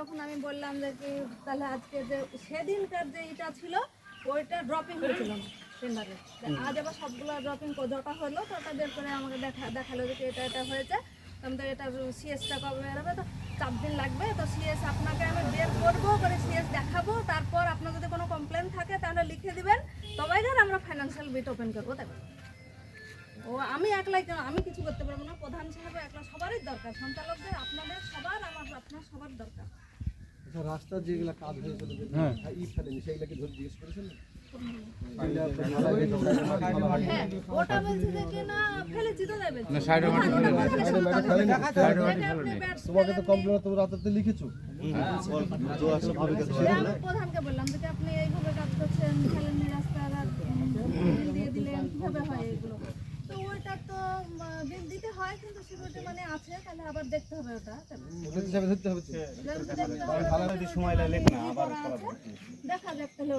তখন আমি বললাম যে কি তাহলে আজকে যে সেদিনকার যে এটা ছিল ওইটা ড্রপিং হয়েছিল টেন্ডারে, আজ আবার সবগুলো ড্রপিং যটা হলো তটা বের করে আমাকে দেখালো যে এটা হয়েছে। তো এটা সিএসটা কবে বেরোবে, তো 4 দিন লাগবে। তো সিএস আপনাকে আমি বের করবো করে সিএস দেখাবো, তারপর আপনার যদি কোনো কমপ্লেন থাকে তাহলে লিখে দিবেন, তবে আমরা ফাইন্যান্সিয়াল বিট ওপেন করবো। দেখো ও আমি একলাই কেন, আমি কিছু করতে পারবো না, প্রধান সাহেব একলা সবারই দরকার, সঞ্চালকদের আপনাদের সবার আপনার সবার দরকার। আচ্ছা, রাস্তার যেগুলো কাজ হয়েছিল ই ফেলেনি সেগুলো কি ধরে জিজ্ঞেস করেছেন? হ্যাঁ ওটা বলছি যে কি না ফেলেছি তো দেবে না, তোমাকে তো কমপ্লেন তোমরা রাতে লিখেছো। প্রধানকে বললাম যে আপনি এইভাবে কাজ করছেন, ফেলেননি রাস্তা দিয়ে দিলেন, কিভাবে হয় এগুলো? তো ওইটা তো বিল দিতে হয়, কিন্তু সিকিউরিটি মানে আছে, তাহলে আবার দেখতে হবে ওটা ধরতে হবে সময় লাগে না আবার দেখা যাক তাহলে